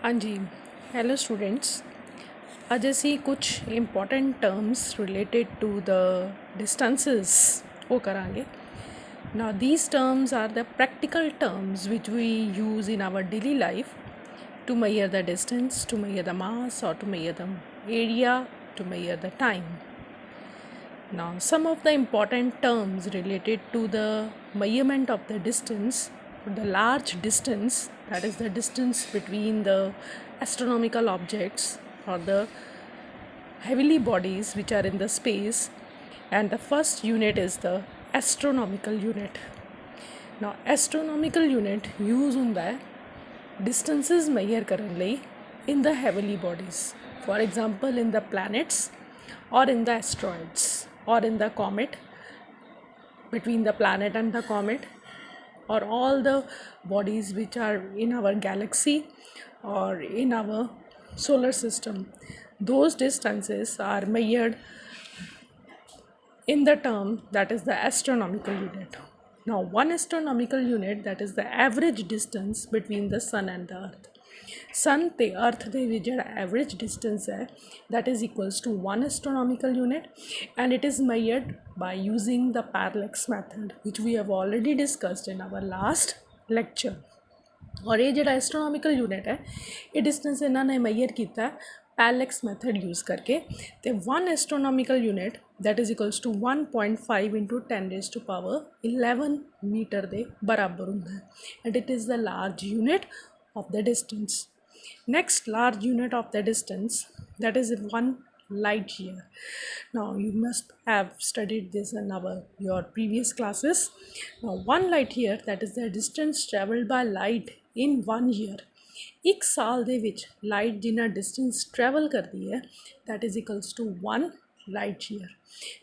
हाँ जी, hello students. आज ਅਸੀਂ कुछ important terms related to the distances वो करांगे. Now these terms are the practical terms which we use in our daily life to measure the distance, to measure the mass, or to measure the area, to measure the time. Now some of the important terms related to the measurement of the distance, the large distance, that is the distance between the astronomical objects or the heavenly bodies which are in the space, and the first unit is the astronomical unit. Now astronomical unit use ਹੁੰਦਾ ਹੈ distances measure ਕਰਨ ਲਈ in the heavenly bodies, for example in the planets or in the asteroids or in the comet, between the planet and the comet, or all the bodies which are in our galaxy or in our solar system. Those distances are measured in the term that is the astronomical unit. Now one astronomical unit, that is the average distance between the sun and the earth. Sun ਤੇ earth ਦੇ ਵਿੱਚ ਜਿਹੜਾ average distance ਹੈ, that is equals to 1 astronomical unit, and it is measured by using the parallax method which we have already discussed in our last lecture. और ये ਜਿਹੜਾ astronomical unit है, ये distance ਇਹਨਾਂ ਨੇ measure ਕੀਤਾ parallax method use करके, ਤੇ 1 astronomical unit that is equals to 1.5 into 10 raised to power 11 meter ਦੇ ਬਰਾਬਰ ਹੁੰਦਾ ਹੈ, and it is the large unit of the distance. Next large unit of the distance, that is 1 light year. Now you must have studied this in your previous classes. Now 1 light year, that is the distance traveled by light in 1 year. एक साल ਦੇ ਵਿੱਚ light ਜਿੰਨਾ distance travel ਕਰਦੀ ਹੈ, that is equals to 1 light year.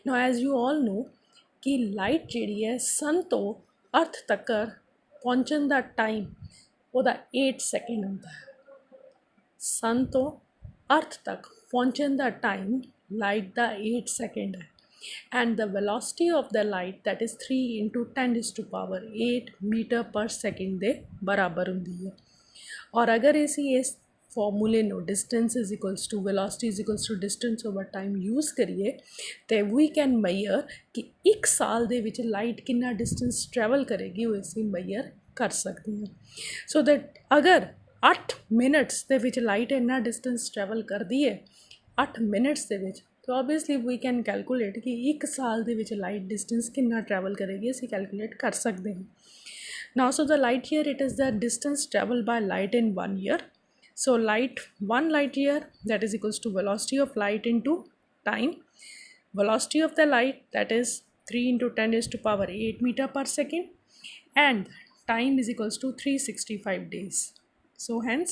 Now as you all know ਕਿ light ਜਿਹੜੀ ਹੈ ਸਨ ਤੋਂ ਅਰਥ ਤੱਕ ਪਹੁੰਚਣ ਦਾ ਟਾਈਮ ਉਹਦਾ 8 ਸੈਕਿੰਡ ਹੁੰਦਾ ਹੈ. सन तो अर्थ तक पहुँचने का टाइम लाइट का 8 सेकेंड है, and the velocity of the light that is 3 into 10⁸ metre per second के बराबर होंगी है. और अगर इसी इस फॉर्मूले no distance is equals to velocity is equals to distance over time use करिए तो वी कैन मेजर कि एक साल दे विच लाइट कितना डिस्टेंस ट्रैवल करेगी वो असी मेजर कर सकते हैं. सो दैट अगर 8 मिनट्स ਦੇ ਵਿੱਚ ਲਾਈਟ ਇੰਨਾ ਡਿਸਟੈਂਸ ਟਰੈਵਲ ਕਰਦੀ ਹੈ 8 ਮਿੰਟਸ ਦੇ ਵਿੱਚ, ਤਾਂ ਓਬਵੀਅਸਲੀ ਵੀ ਕੈਨ ਕੈਲਕੂਲੇਟ ਕਿ 1 ਸਾਲ ਦੇ ਵਿੱਚ ਲਾਈਟ ਡਿਸਟੈਂਸ ਕਿੰਨਾ ਟਰੈਵਲ ਕਰੇਗੀ, ਅਸੀਂ ਕੈਲਕੂਲੇਟ ਕਰ ਸਕਦੇ ਹਾਂ. Now so the light year, it is the distance travel by light in 1 year. So light, 1 light year, that is equals to velocity of light into time. Velocity of the light, that is 3 into 10⁸ meter per second, and time is equals to 365 days. So hence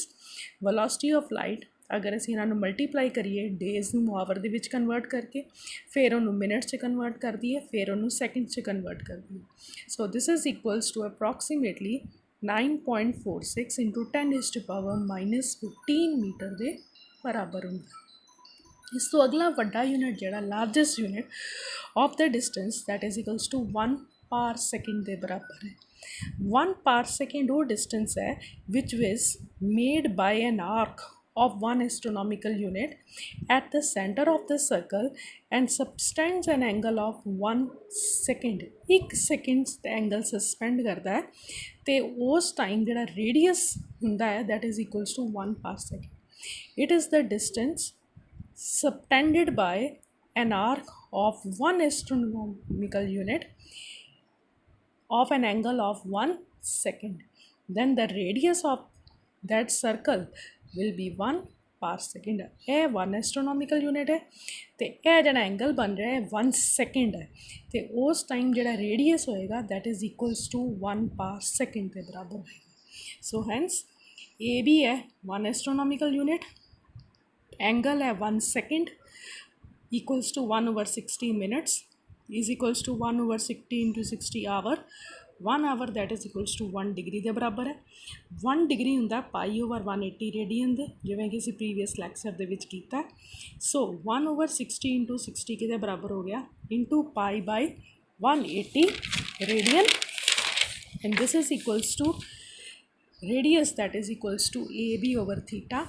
velocity of light अगर ਅਸੀਂ ਇਹਨਾਂ ਨੂੰ multiply ਕਰੀਏ days ਨੂੰ hour ਦੇ ਵਿੱਚ convert ਕਰਕੇ, ਫਿਰ ਉਹਨੂੰ ਮਿੰਟਸ 'ਚ ਕਨਵਰਟ ਕਰ ਦਈਏ, ਫਿਰ ਉਹਨੂੰ ਸੈਕਿੰਡਸ 'ਚ ਕਨਵਰਟ ਕਰ ਦਈਏ. So this is equals to approximately 9.46 into 10⁻⁻15 metre ਦੇ ਬਰਾਬਰ ਹੁੰਦਾ. ਇਸ ਤੋਂ ਅਗਲਾ ਵੱਡਾ ਯੂਨਿਟ ਜਿਹੜਾ largest unit of the distance, that is equals to 1 parsecond ਦੇ ਬਰਾਬਰ ਹੈ. 1 parsecond वो distance है which was made by an arc of 1 astronomical unit at the center of the circle and subtends an angle of 1 second. 1 second angle suspend करता है तो उस time जो रेडियस होंदा है that is equals to 1 parsecond. It is the distance subtended by an arc of 1 astronomical unit of an angle of 1 second. Then the radius of that circle will be 1 parsecond. ये 1 astronomical unit है तो यह जो angle बन रहा है 1 second है, तो उस टाइम जो रेडियस होएगा that is equals to 1 parsecond के बराबर होएगा. सो हैंस ये भी है 1 astronomical unit, एंगल है 1 second, equals to 1/60 minutes is equals to 1/60 into 60 hour. 1 hour that is equals to 1 degree ਦੇ ਬਰਾਬਰ ਹੈ. 1 degree ਹੁੰਦਾ π/180 ਰੇਡੀਅਨ ਦੇ, ਜਿਵੇਂ ਕਿ ਅਸੀਂ ਪ੍ਰੀਵੀਅਸ ਲੈਕਚਰ ਦੇ ਵਿੱਚ ਕੀਤਾ. ਸੋ 1/60 into 60 ਕਿਹਦੇ ਬਰਾਬਰ ਹੋ ਗਿਆ, into π/180 radian, and this is equals to radius that is equals to AB over theta,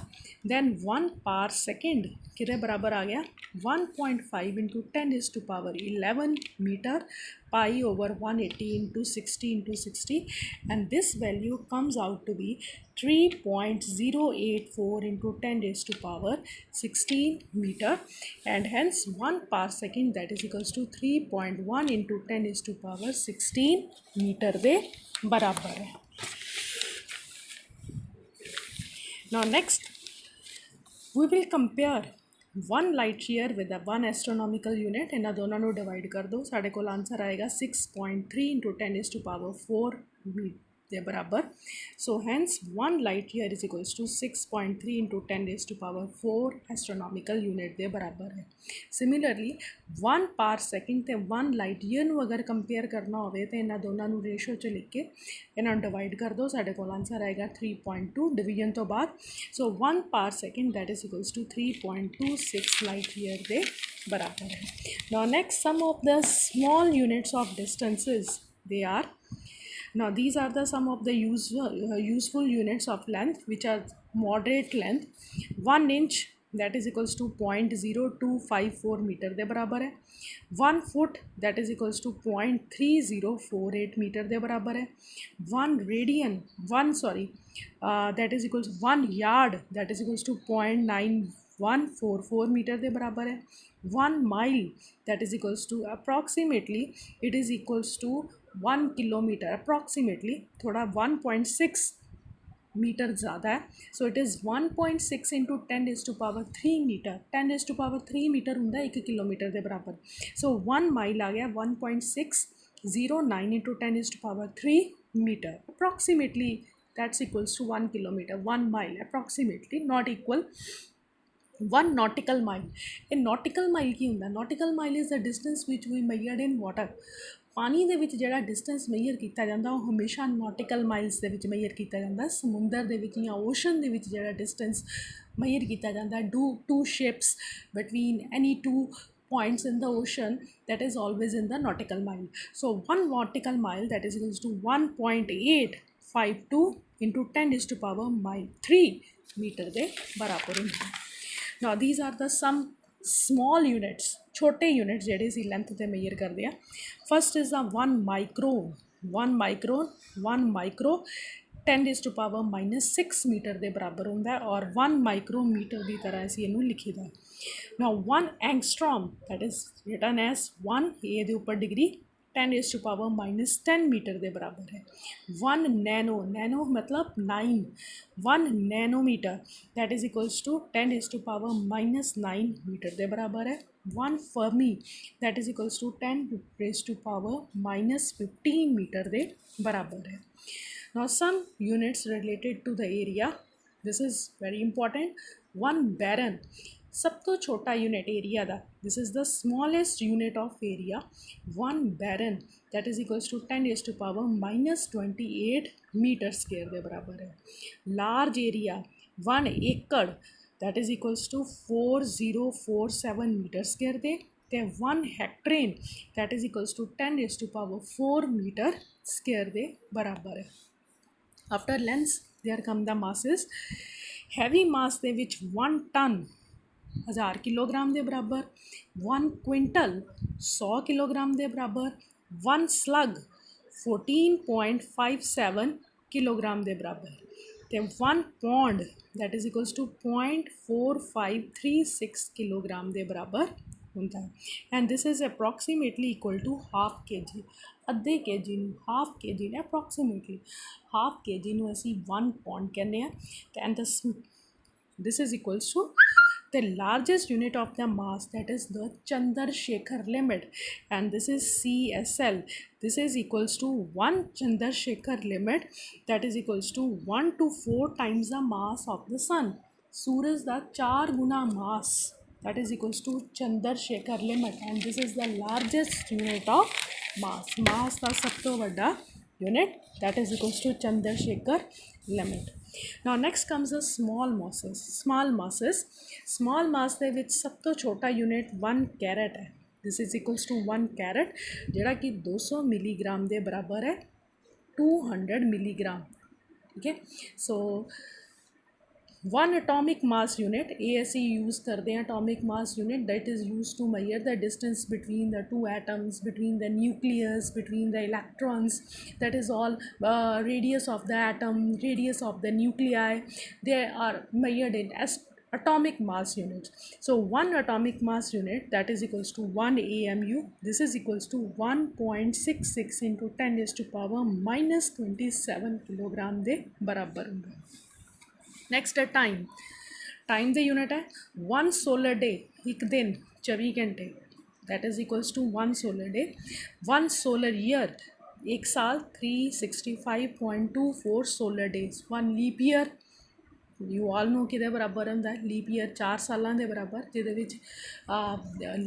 then 1 par second किधर बराबर आ गया 1.5 into 10 is to power 11 meter pi over 180 into 60 into 60, and this value comes out to be 3.084 into 10 is to power 16 meter, and hence 1 parsecond that is equals to 3.1 into 10 is to power 16 meter ਦੇ बराबर है. Now next we will compare 1 light year with a 1 astronomical unit. ਇਹਨਾਂ ਦੋਨਾਂ ਨੂੰ divide ਕਰ ਦਿਓ, ਸਾਡੇ ਕੋਲ ਆਨਸਰ ਆਏਗਾ 6.3 into 10 is to power 4 ਦੇ ਬਰਾबर. So hence 1 light year is equals to 6.3 into 10 is to power 4 astronomical unit ਦੇ ਬਰਾबर है. Similarly 1 parsecond ਤੇ 1 light year ਨੂੰ ਅਗਰ ਕੰਪੇਅਰ ਕਰਨਾ ਹੋਵੇ ਤੇ ਇਹਨਾਂ ਦੋਨਾਂ ਨੂੰ ਰੇਸ਼ੋ 'ਚ ਲਿਖ ਕੇ ਇਹਨਾਂ ਨੂੰ ਡਿਵਾਈਡ ਕਰ ਦਿਓ, ਸਾਡੇ ਕੋਲ ਆਨਸਰ ਆਏਗਾ 3.2 ਡਿਵੀਜ਼ਨ ਤੋਂ ਬਾਅਦ. So 1 parsecond that is equals to 3.26 light year ਦੇ ਬਰਾबर है. Now next some of the small units of distances they are. Now these are the some of the useful units of length which are moderate length. 1 inch that is equals to 0.0254 meter ਦੇ ਬਰਾबर है. 1 foot that is equals to 0.3048 meter ਦੇ ਬਰਾबर है. 1 radian that is equals 1 yard that is equals to 0.9144 meter ਦੇ ਬਰਾबर है. 1 mile that is equals to approximately it is equals to 1 kilometer approximately, थोड़ा 1.6 metre ज़्यादा है. So it is 1.6 into 10 is to power 3 metre. 10 is to power 3 metre होंगे 1 kilometre के बराबर. सो 1 mile आ गया 1.609 into 10 is to power 3 metre. Approximately that's equals to 1 kilometre. 1 mile approximately not equal 1 nautical mile. A nautical mile की होंगे? Nautical mile is the distance which we measured in water. पानी ਦੇ ਵਿੱਚ ਜਿਹੜਾ ਡਿਸਟੈਂਸ ਮੇਜਰ ਕੀਤਾ ਜਾਂਦਾ ਉਹ ਹਮੇਸ਼ਾ ਨੌਟੀਕਲ ਮਾਈਲਸ ਦੇ ਵਿੱਚ ਮੇਜਰ ਕੀਤਾ ਜਾਂਦਾ. ਸਮੁੰਦਰ ਦੇ ਵਿੱਚ ਜਾਂ ਓਸ਼ਨ ਦੇ ਵਿੱਚ ਜਿਹੜਾ ਡਿਸਟੈਂਸ ਮੇਜਰ ਕੀਤਾ ਜਾਂਦਾ to ships between any two points in the ocean, that is always in the nautical mile. So 1 nautical mile that is equals to 1.852 into 10 is to power 3 meter ਦੇ ਬਰਾਬਰ ਹੁੰਦਾ. Now these are the some small units, छोटे units ਜਿਹੜੇ ਅਸੀਂ length ਤੇ measure ਕਰਦੇ ਆ. First is the 1 micron. 1 micro 10 is to power -6 meter ਦੇ ਬਰਾਬਰ ਹੁੰਦਾ ਹੈ ਔਰ 1 micrometer ਦੀ ਤਰ੍ਹਾਂ ਅਸੀਂ ਇਹਨੂੰ ਲਿਖੀਦਾ. Now 1 angstrom that is written as 1 A ਦੇ ਉੱਪਰ degree 10 is to power -10 meter ਦੇ ਬਰਾਬਰ ਹੈ. 1 nano मतलब 9. 1 nanometer that is equals to 10 is to power -9 meter ਦੇ ਬਰਾਬਰ ਹੈ. 1 Fermi that is equals to 10 raised to power -15 meter ਦੇ ਬਰਾਬਰ ਹੈ. Now some units related to the area. This is very important. 1 barren सब तो छोटा यूनिट एरिया का. This is the smallest unit of area. 1 barren that is equals to 10 is to power -28 metre square के बराबर है. Large area 1 acre that is equals to 4047 metre square दे. 1 hectare that is equals to 10 is to power 4 metre square दे बराबर है. After lens there come the masses. Heavy mass दे विच 1 ton 1000 kilogram के बराबर. 1 क्विंटल 100 किलोग्राम के बराबर. 1 स्लग 14.57 किलोग्राम के बराबर. 1 pound that is equals to 0.4536 kilogram के बराबर होता है. And this is approximately equal to half kg. अद्धे kg ਨੂੰ हाफ kg ने अप्रॉक्सीमेटली हाफ kg ਨੂੰ ਅਸੀਂ 1 पौंड कहने हैं. And this is equals to the largest unit of the mass, that is the Chandrasekhar limit, and this is CSL. This is equals to 1 Chandrasekhar limit that is equals to 1 to 4 times the mass of the sun. सूरज का 4 गुना mass that is equals to Chandrasekhar limit, and this is the largest unit of mass. Mass का सब तो बड़ा unit that is equals to Chandrasekhar limit. Now next comes the small masses. Small mass ਦੇ ਵਿੱਚ ਸਭ ਤੋਂ ਛੋਟਾ unit 1 carat है. This is equals to 1 carat ਜਿਹੜਾ कि 200 मिलीग्राम ਦੇ बराबर है. 200 मिलीग्राम ठीक है। So one atomic mass unit ASE use करते हैं atomic mass unit that is use to measure the distance between the two atoms, between the nucleus, between the electrons, that is all radius of the atom, radius of the nuclei, they are measured in as atomic mass units. So one atomic mass unit that is equals to 1 AMU, this is equals to 1.66 into 10 raised to power minus 27 kilogram ਦੇ बराबर होगा। Next है time. Time the unit है one solar day, एक दिन 24 घंटे, that is equals to one solar day. One solar year, एक साल 365.24 solar days. One leap year you all know कि बराबर होंगे, लीप ईयर 4 सालों के बराबर, जिद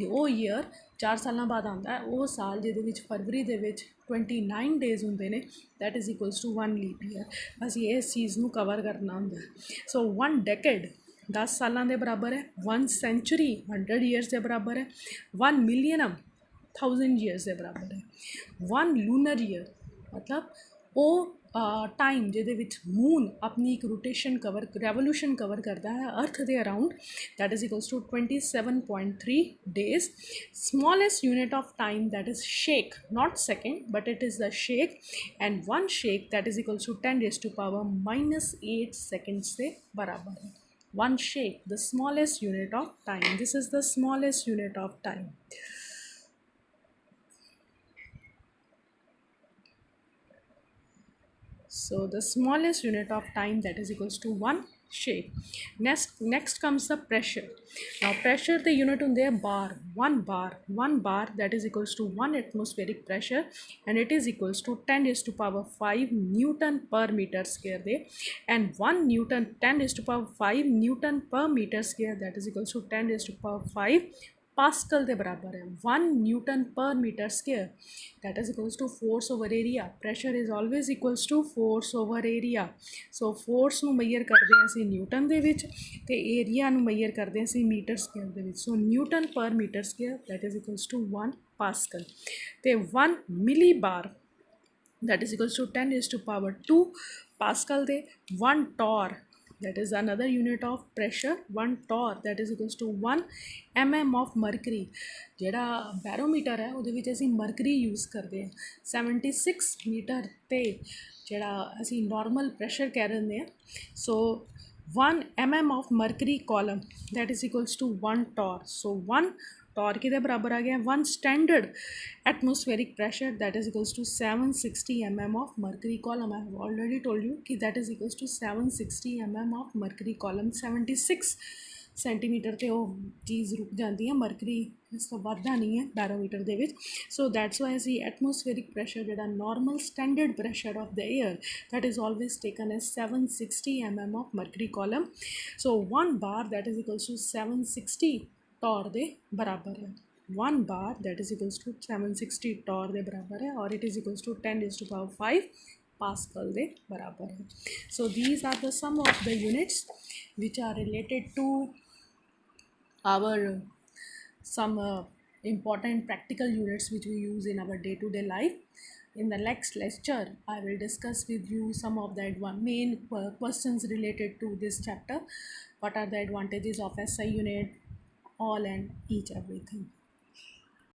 वो ईयर 4 साल बाद आता है, वो साल जिद फरवरी के 29 डेज होंगे ने, that is equals to one leap year. बस ये इस चीज़ को कवर करना होंगे। सो वन डेकेड 10 सालों के बराबर है, वन सेंचुरी 100 ईयर्स के बराबर है, वन मिलियनम 1000 ईयर्स के बराबर है, वन लूनर ईयर मतलब वो टाइम जिहदे विच मून अपनी एक रोटेशन कवर रेवोल्यूशन कवर करता है अर्थ के around, that is equals to 27.3 days. Smallest unit of time that is shake, not second but it is the shake, and one shake that is equals to 10 raised to power -8 seconds से बराबर है। One shake the smallest unit of time, this is the smallest unit of time. So the smallest unit of time that is equals to one shake. Next comes the pressure. Now pressure the unit on there bar, one bar that is equals to 1 atmospheric pressure, and it is equals to 10 raised to power 5 Newton per meter square there, and 1 Newton 10 raised to power 5 Newton per meter square that is equals to 10 raised to power 5 pascal के बराबर है। 1 newton per metre square that is equals to force over area. Pressure is always equals to force over area. So force ਨੂੰ measure ਕਰਦੇ ਹਾਂ ਅਸੀਂ Newton ਦੇ ਵਿੱਚ ਤੇ ਏਰੀਆ ਨੂੰ ਮੈਜ਼ਰ ਕਰਦੇ ਹਾਂ ਅਸੀਂ ਮੀਟਰ ਸਕੁਅਰ ਦੇ ਵਿੱਚ। So newton per metre square that is equals to 1 pascal ਤੇ 1 milli bar that is equals to 10 raised to power 2 pascal ਦੇ 1 torr that is another unit of pressure, 1 torr that is equals to 1 mm of mercury। ਜਿਹੜਾ barometer है ਉਹਦੇ ਵਿੱਚ ਅਸੀਂ mercury use करते हैं। 76 metre ਤੇ ਜਿਹੜਾ ਅਸੀਂ नॉर्मल pressure ਕਹਿ ਦਿੰਦੇ ਹਾਂ। सो 1 mm of mercury column that is equals to 1 torr। so 1 torr के बराबर आ गया 1 standard atmospheric pressure that is equals to 760 mm of mercury column. I have already told you कि that is equals to 760 mm of mercury column. 76 centimetre ਤੇ ਉਹ ਚੀਜ਼ ਰੁਕ ਜਾਂਦੀ ਹੈ, ਮਰਕਰੀ ਇਸ ਤੋਂ ਵੱਧਦਾ ਨਹੀਂ ਹੈ ਬੈਰੋਮੀਟਰ ਦੇ ਵਿੱਚ। ਸੋ ਦੈਟਸ ਵਾਈ ਅਸੀਂ ਐਟਮੋਸਫੇਰਿਕ ਪ੍ਰੈਸ਼ਰ ਜਿਹੜਾ normal standard pressure of the air that is always taken as 760 mm of mercury column. So 1 bar that is equals to 760 torr के बराबर है। 1 bar that is equals to 760 torr के बराबर है और it is equals to 10 raised to power 5 pascal के बराबर है। So these are the some of the units which are related to our some important practical units which we use in our day-to-day life. In the next lecture I will discuss with you some of the main questions related to this chapter. What are the advantages of SI unit, all and each everything.